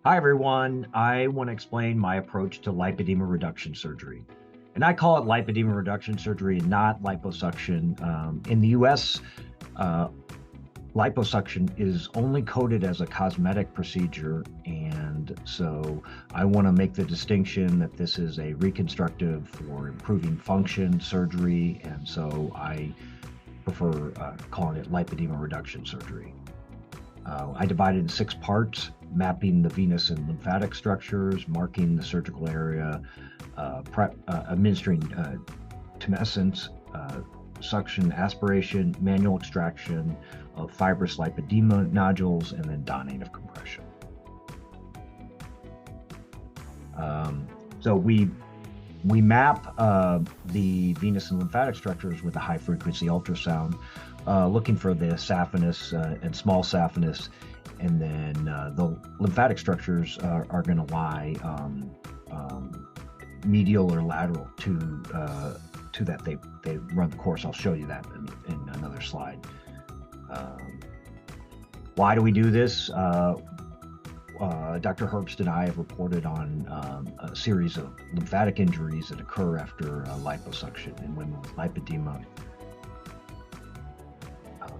Hi, everyone. I want to explain my approach to lipedema reduction surgery. And I call it lipedema reduction surgery, not liposuction. In the US, uh, liposuction is only coded as a cosmetic procedure. And so I want to make the distinction that this is a reconstructive for improving function surgery. And so I prefer calling it lipedema reduction surgery. I divided in 6 parts: mapping the venous and lymphatic structures, marking the surgical area, administering tumescence, suction, aspiration, manual extraction of fibrous lipedema nodules, and then donning of compression. So we map the venous and lymphatic structures with a high frequency ultrasound, looking for the saphenous and small saphenous, and then the lymphatic structures are going to lie medial or lateral to that. They run the course. I'll show you that in another slide. Why do we do this? Dr. Herbst and I have reported on a series of lymphatic injuries that occur after liposuction in women with lipedema.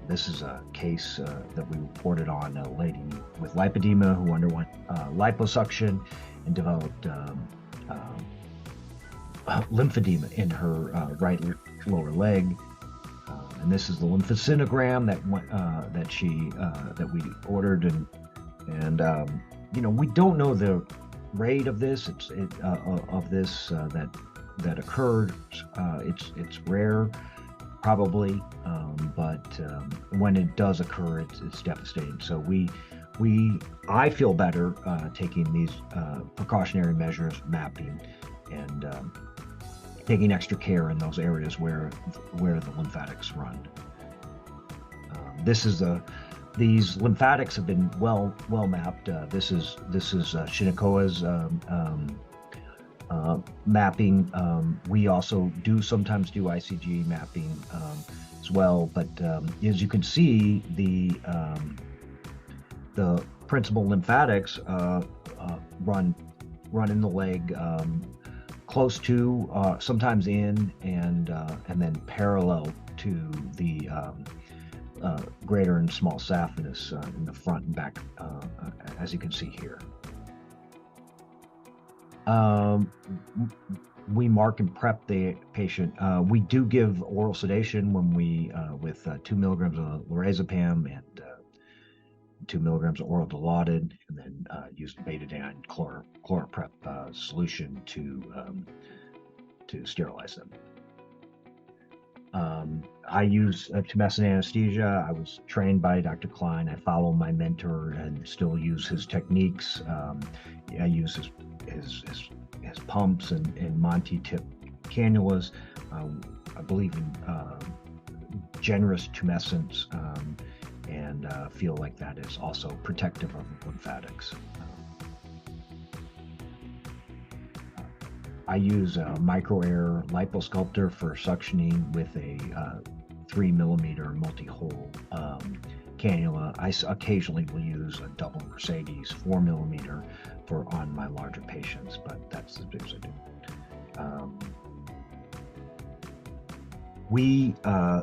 This is a case that we reported on, a lady with lipedema who underwent liposuction and developed lymphedema in her right lower leg. And this is the lymphocinogram that we ordered, and we don't know the rate of this. That occurred. It's rare, probably, but when it does occur, it's devastating. So I feel better taking these precautionary measures, mapping, and taking extra care in those areas where the lymphatics run. These lymphatics have been well mapped. This is Shinikoa's mapping. We also sometimes do ICG mapping as well, but as you can see, the principal lymphatics run in the leg, close to, sometimes in, and then parallel to the greater and small saphenous in the front and back, as you can see here. We mark and prep the patient. We do give oral sedation when with 2 milligrams of lorazepam and 2 milligrams of oral Dilaudid, and then use betadine chloroprep solution to sterilize them. I use tumescent anesthesia. I was trained by Dr. Klein. I follow my mentor and still use his techniques. I use his pumps and Monty tip cannulas. I believe in generous tumescence, and feel like that is also protective of lymphatics. I use a micro-air liposculptor for suctioning with a 3 millimeter multi-hole cannula. I occasionally will use a double Mercedes 4 millimeter on my larger patients, but that's as big as I do.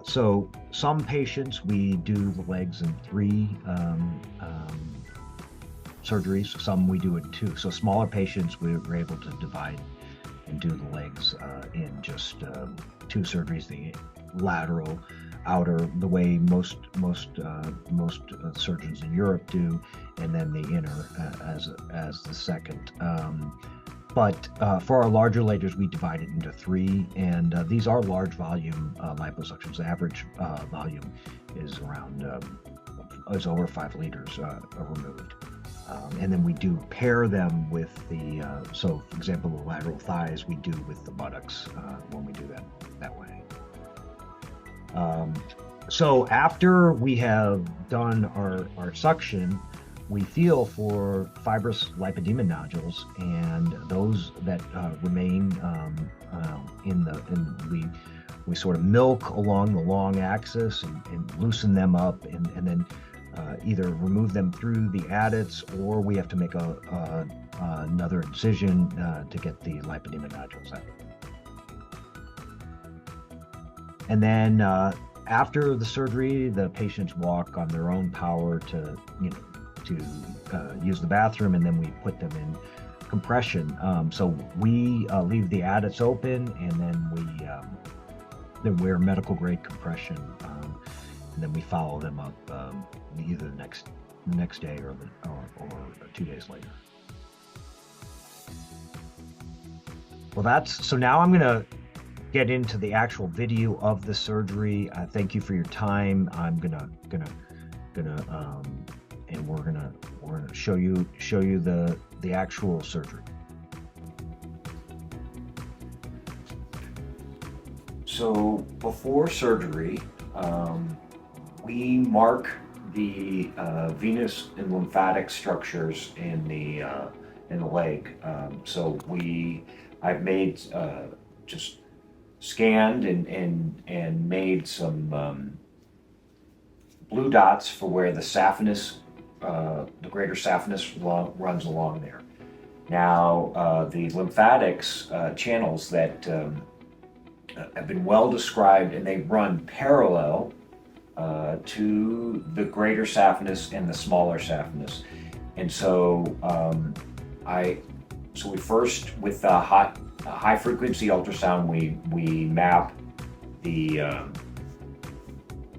So some patients we do the legs in 3 surgeries. Some we do it in 2. So smaller patients we're able to divide and do the legs in just 2 surgeries: the lateral, outer, the way most surgeons in Europe do, and then the inner as the second. But for our larger lasers, we divide it into 3, and these are large volume liposuctions. The average volume is is over 5 liters removed. And then we do pair them with so for example, the lateral thighs we do with the buttocks when we do that way. So after we have done our suction, we feel for fibrous lipedema nodules, and those that remain we sort of milk along the long axis and loosen them up, and then either remove them through the adducts, or we have to make another incision to get the lipedema nodules out. And then after the surgery, the patients walk on their own power to use the bathroom, and then we put them in compression. So we leave the adducts open, and then we wear medical grade compression, and then we follow them up either the next day or 2 days later. Well, so now I'm gonna get into the actual video of the surgery. Thank you for your time. I'm gonna and we're gonna show you the actual surgery. So before surgery, we mark the venous and lymphatic structures in the leg. So I've made just scanned and made some blue dots for where the saphenous, the greater saphenous runs along there. Now, the lymphatics channels that have been well described, and they run parallel to the greater saphenous and the smaller saphenous. And so we first, with the high frequency ultrasound, we map the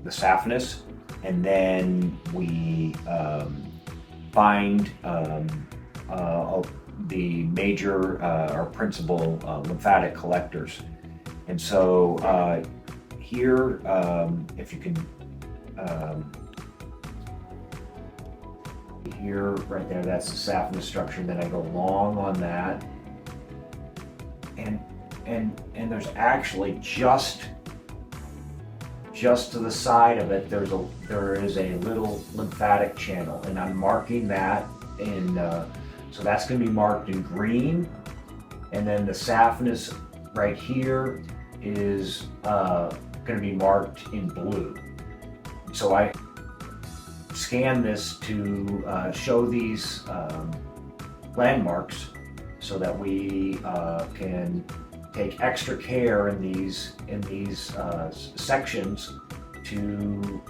saphenous, and then we find the major or principal lymphatic collectors. And so here, if you can, here, right there, that's the saphenous structure. Then I go long on that, and there's actually just to the side of it, there is a little lymphatic channel, and I'm marking that in. So that's going to be marked in green, and then the saphenous right here is going to be marked in blue. So I scan this to show these landmarks, so that we can take extra care in these sections to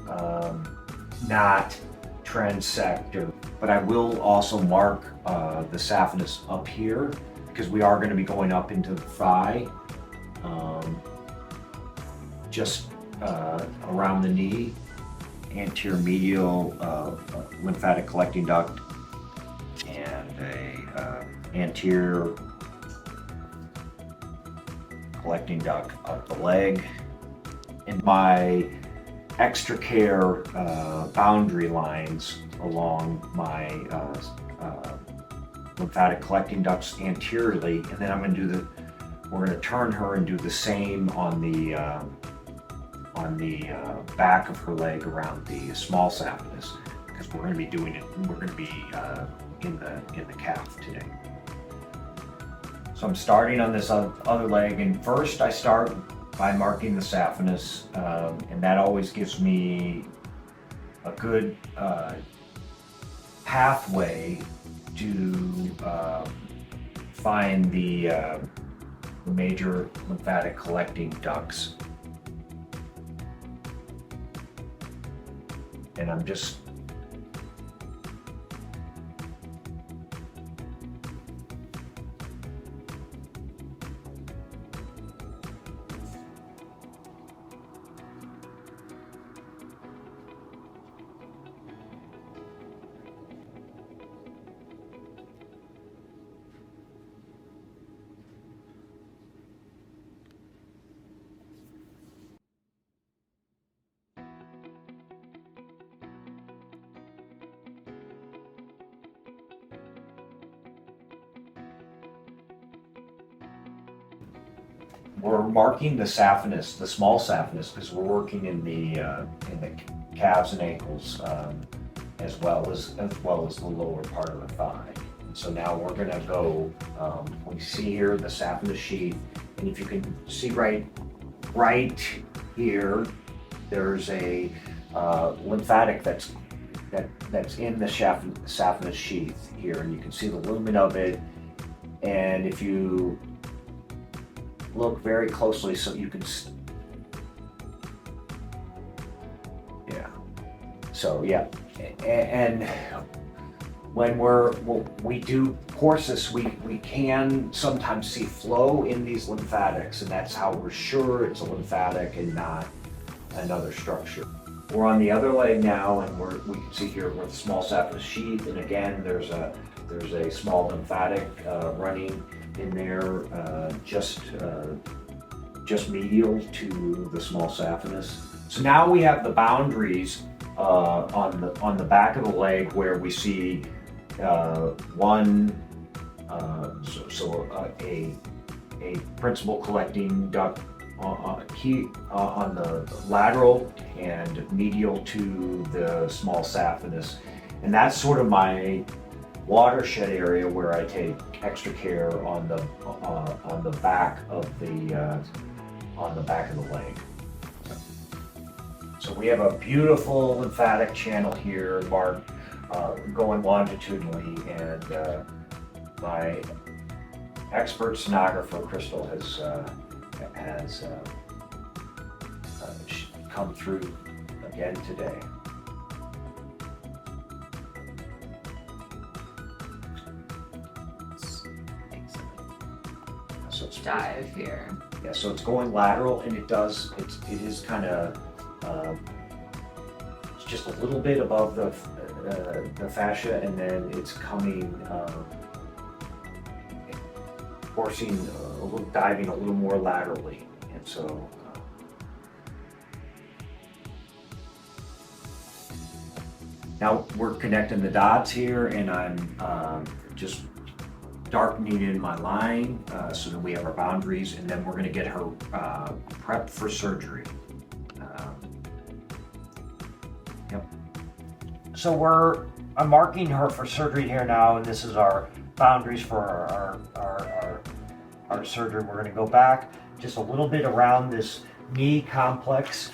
not transect. But I will also mark the saphenous up here, because we are going to be going up into the thigh, just around the knee, anterior medial lymphatic collecting duct, and a anterior collecting duct up the leg. And my extra care boundary lines along my lymphatic collecting ducts anteriorly, and then we're going to turn her and do the same on the back of her leg around the small saphenous, because we're going to be doing it. We're going to be in the calf today. So I'm starting on this other leg, and first I start by marking the saphenous, and that always gives me a good pathway to find the major lymphatic collecting ducts. And I'm just we're marking the saphenous, the small saphenous, because we're working in the calves and ankles, as well as the lower part of the thigh. And so now we're going to go. We see here the saphenous sheath, and if you can see right here, there's a lymphatic that's that's in the saphenous sheath here, and you can see the lumen of it. And if you look very closely, so you can, yeah. So yeah, and when we do courses, we can sometimes see flow in these lymphatics, and that's how we're sure it's a lymphatic and not another structure. We're on the other leg now, and we can see here with a small saphenous sheath, and again there's a small lymphatic running in there, just medial to the small saphenous. So now we have the boundaries on the back of the leg where we see a principal collecting duct on the lateral and medial to the small saphenous, and that's sort of my watershed area where I take extra care on the back of the leg. So we have a beautiful lymphatic channel here, marked going longitudinally, and my expert sonographer Crystal has come through again today. So it's dive here. Yeah, so it's going lateral, and it is kind of it's just a little bit above the fascia, and then it's coming forcing diving a little more laterally, and so now we're connecting the dots here, and I'm just darkening in my line so that we have our boundaries, and then we're going to get her prepped for surgery. Yep. So I'm marking her for surgery here now, and this is our boundaries for our surgery. We're going to go back just a little bit around this knee complex,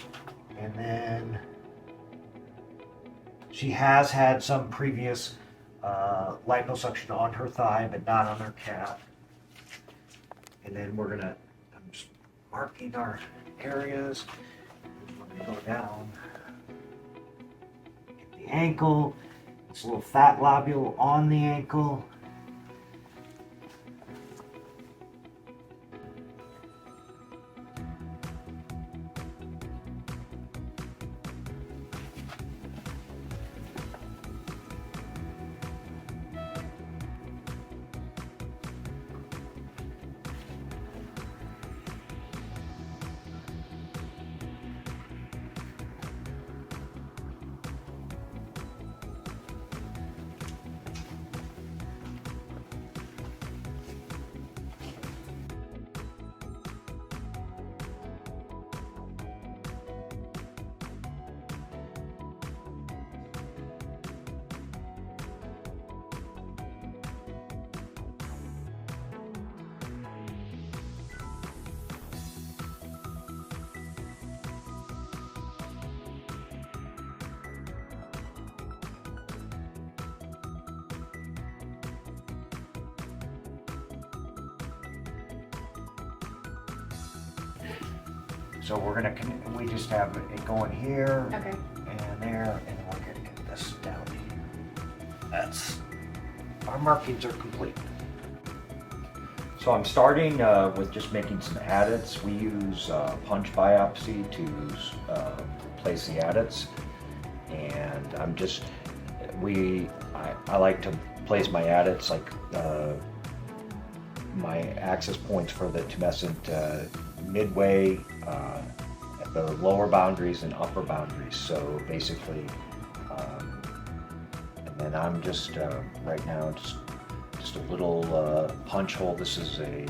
and then she has had some previous liposuction on her thigh, but not on her calf. And then I'm just marking our areas. We're going to go down the ankle. It's a little fat lobule on the ankle. So we just have it going here, okay, and there, and then we're gonna get this down here. Our markings are complete. So I'm starting with just making some adits. We use punch biopsy to place the adits, and I like to place my adits like my access points for the tumescent midway at the lower boundaries and upper boundaries. So basically, and then I'm just right now just a little punch hole. This is a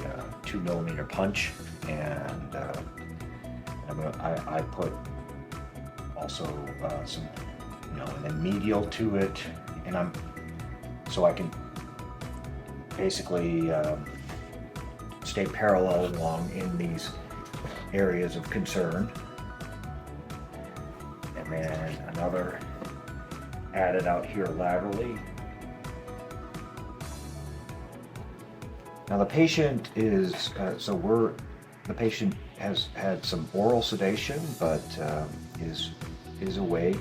2 millimeter punch, and I put also some, and then medial to it, and so I can basically stay parallel along in these areas of concern. And then another added out here laterally. Now the patient is, the patient has had some oral sedation, but is awake.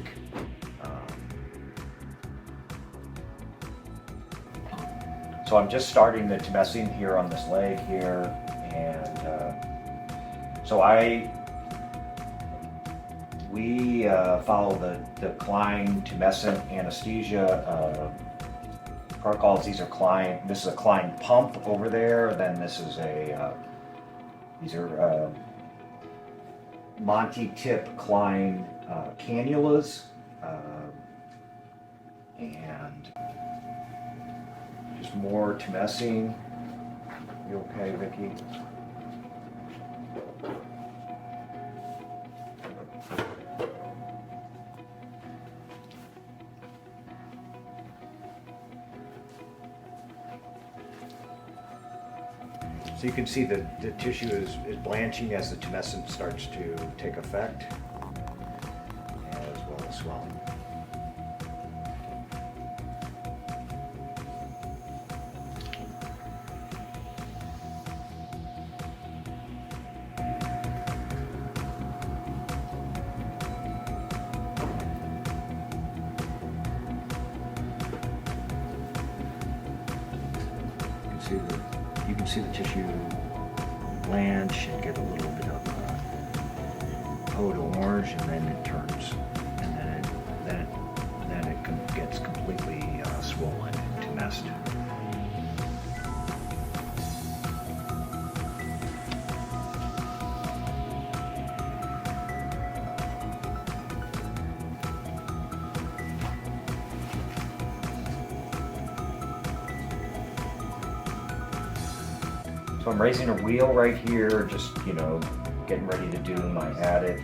So I'm just starting the tumescing here on this leg here, and we follow the Klein tumescent anesthesia protocols. These are Klein. This is a Klein pump over there. Then this is these are Monty Tip Klein cannulas, and just more tumescing. You okay, Vicky? So you can see the tissue is blanching as the tumescent starts to take effect, as well as swelling. You can see the tissue blanch and get a little bit of code orange, and then it turns, and then it gets completely swollen and tumesced. So I'm raising a wheel right here, just, getting ready to do my added.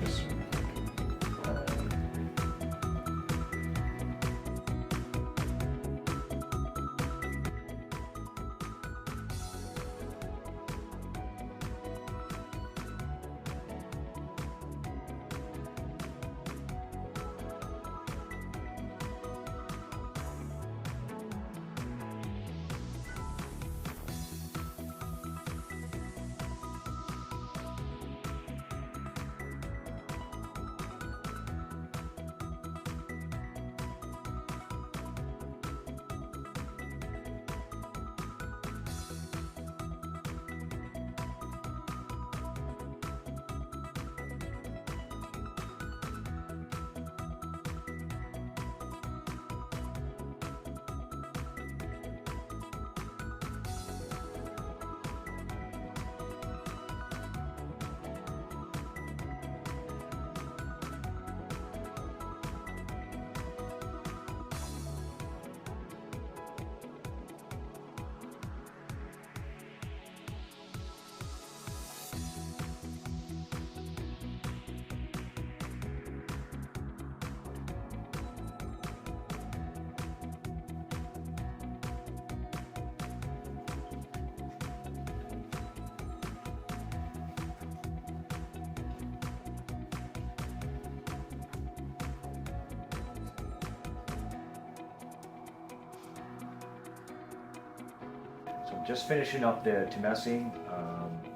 So I'm just finishing up the tumescing,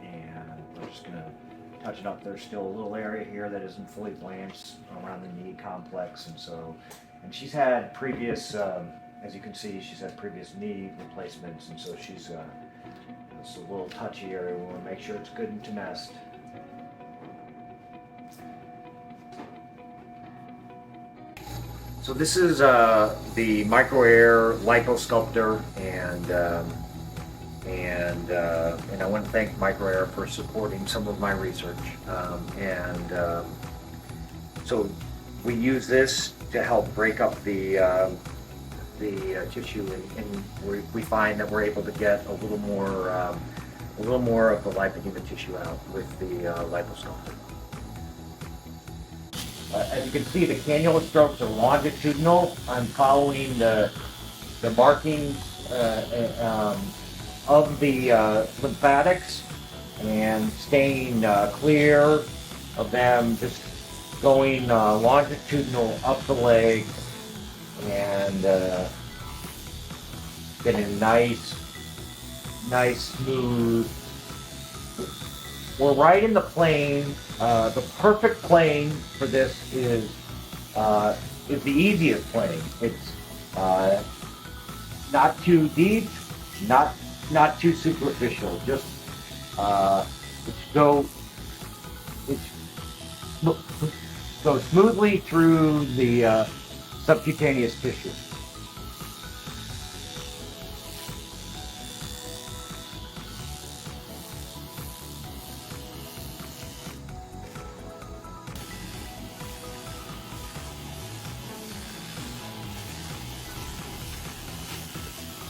and we're just going to touch it up. There's still a little area here that isn't fully blanched around the knee complex, and she's had previous, as you can see, she's had previous knee replacements, and so she's it's a little touchy area. We want to make sure it's good and tumesced. So this is the micro-air liposculptor, and I want to thank micro-air for supporting some of my research. So we use this to help break up the tissue, and we find that we're able to get a little more of the lipedema tissue out with the Liposculpting. As you can see, the cannula strokes are longitudinal. I'm following the markings of the lymphatics and staying clear of them, just going longitudinal up the leg and get a nice smooth. We're right in the plane. The perfect plane for this is the easiest plane. It's not too deep, not too superficial. Just go smoothly through the subcutaneous tissue.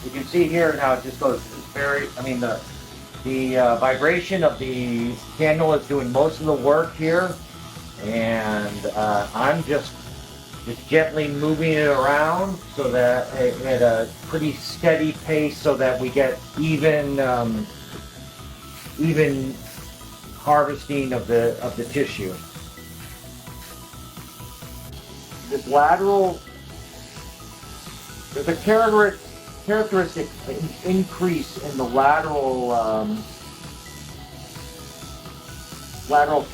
You can see here now it just goes very, I mean the vibration of the cannula is doing most of the work here, and I'm just gently moving it around so that at a pretty steady pace so that we get even harvesting of the tissue. This lateral, there's a characteristic increase in the lateral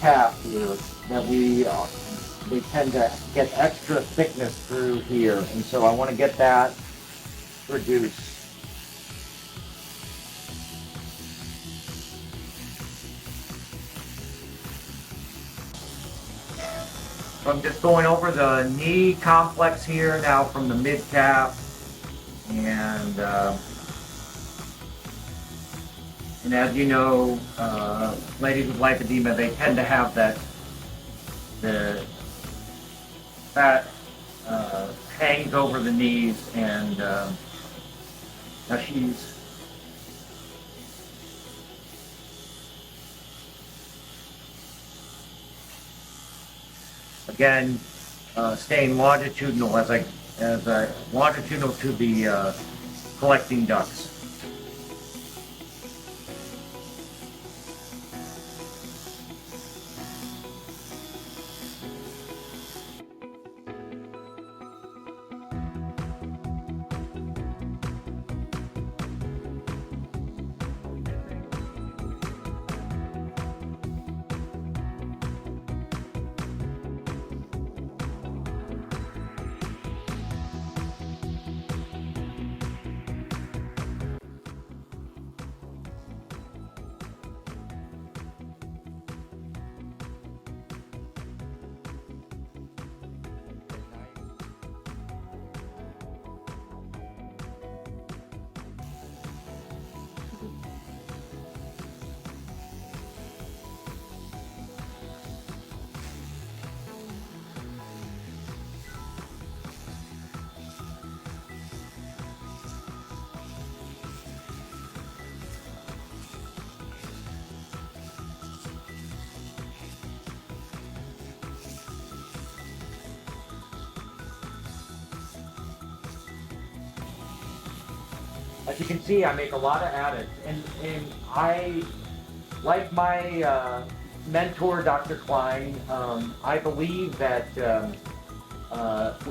calf here that we tend to get extra thickness through here, and so I want to get that reduced. So I'm just going over the knee complex here now from the mid calf, and as you know, ladies with lipedema, they tend to have the fat hangs over the knees, and now she's again staying longitudinal as I longitudinal to the collecting ducts. As you can see, I make a lot of adits, and I, like my mentor, Dr. Klein, I believe that,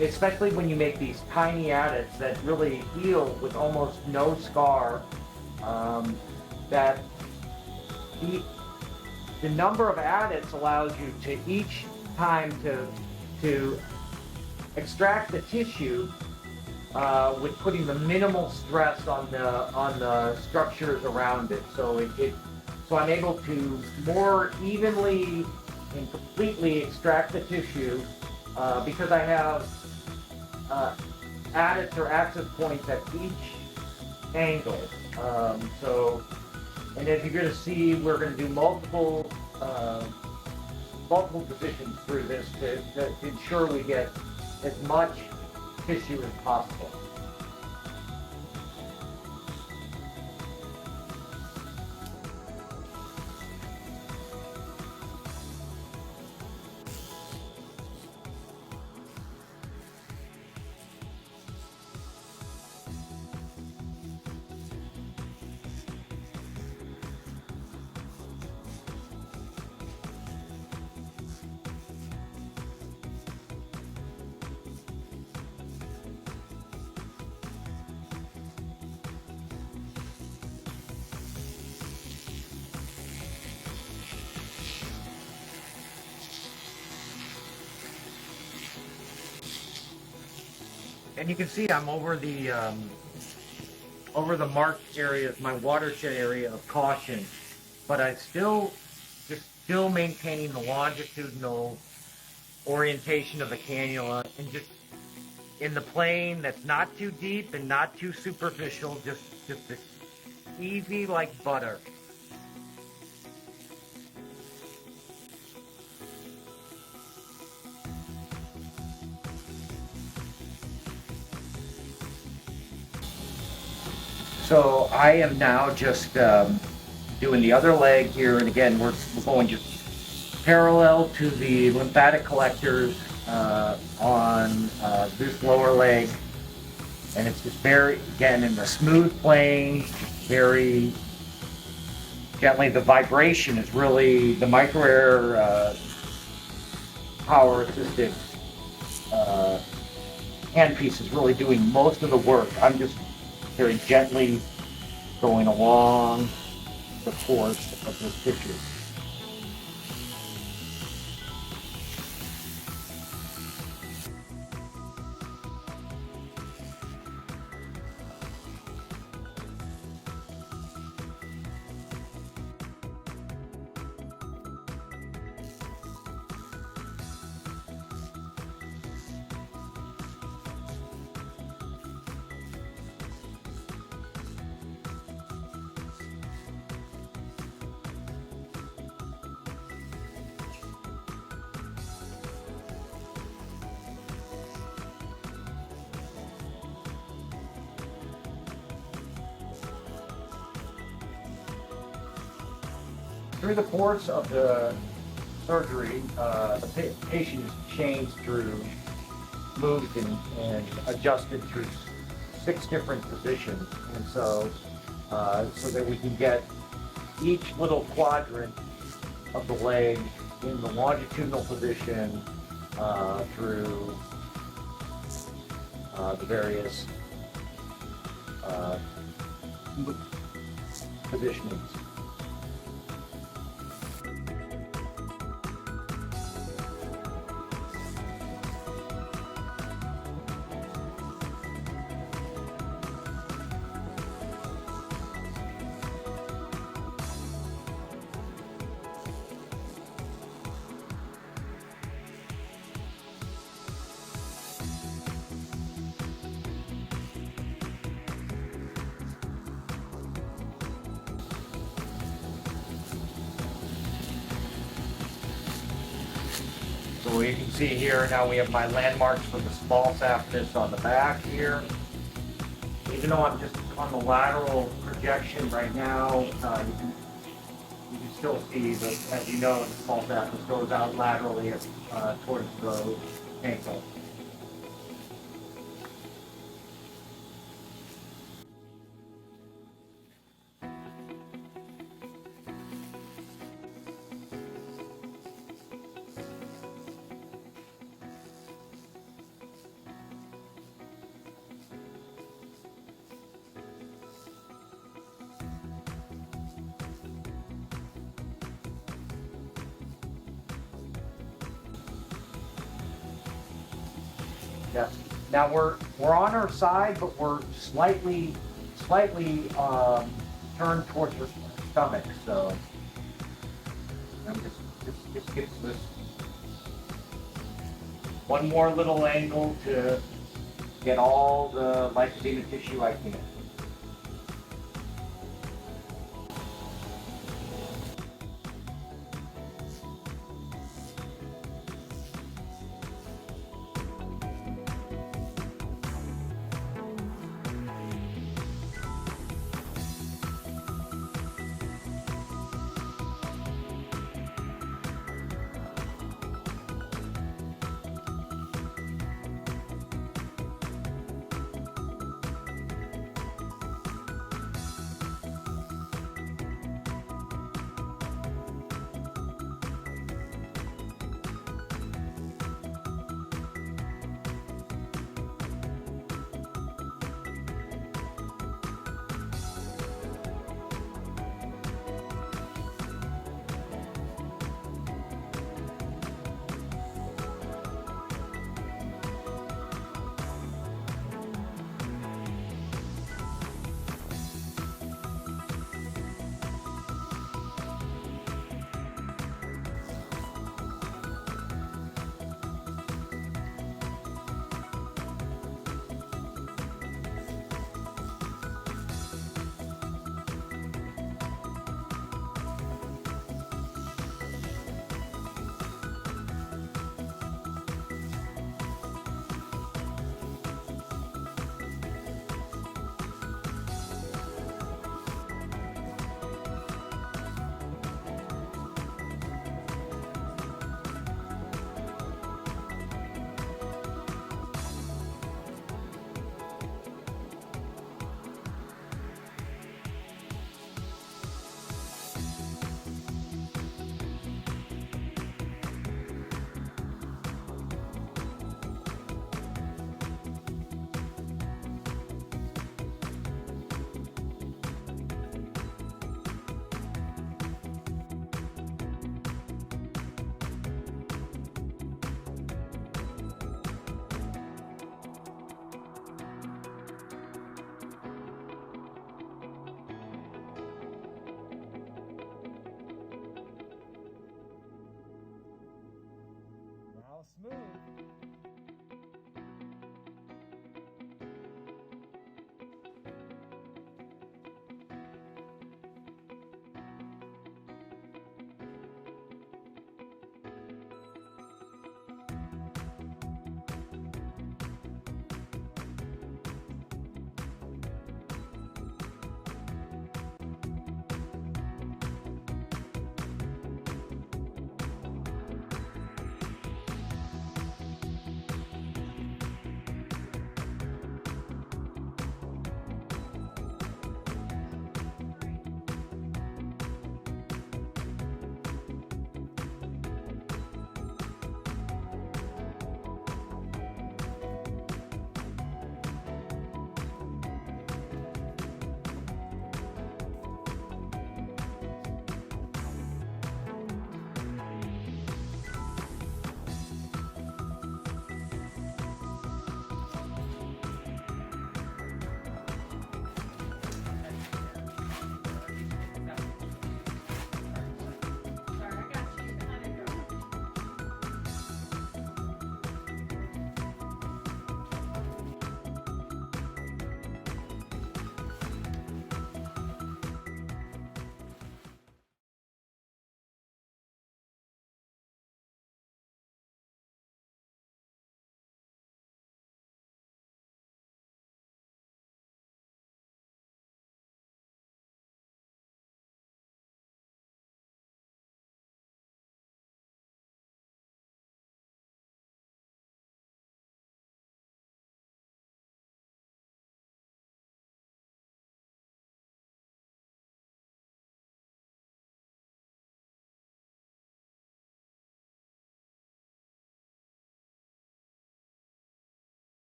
especially when you make these tiny adits that really heal with almost no scar, that the number of adits allows you to each time to extract the tissue with putting the minimal stress on the structures around it. So so I'm able to more evenly and completely extract the tissue because I have adits or access points at each angle. And as you're going to see, we're going to do multiple positions through this to ensure we get as much tissue as possible. And you can see I'm over the marked areas, my watershed area of caution, but I still maintaining the longitudinal orientation of the cannula, and just in the plane that's not too deep and not too superficial, just this easy like butter. So I am now just doing the other leg here, and again we're going just parallel to the lymphatic collectors on this lower leg, and it's just very, again, in the smooth plane, very gently. The vibration is really the micro air power assisted handpiece is really doing most of the work. I'm just very gently going along the course of this tissue. Through the course of the surgery, the patient is changed through, moved and adjusted through 6 different positions, and so that we can get each little quadrant of the leg in the longitudinal position through the various positionings. So you can see here, now we have my landmarks for the small saphenous on the back here. Even though I'm just on the lateral projection right now, you can still see that, as you know, the small saphenous goes out laterally towards the ankle. Yes. Now we're on our side, but we're slightly turned towards the stomach. So I'm just get this one more little angle to get all the lipedema tissue I can. How smooth.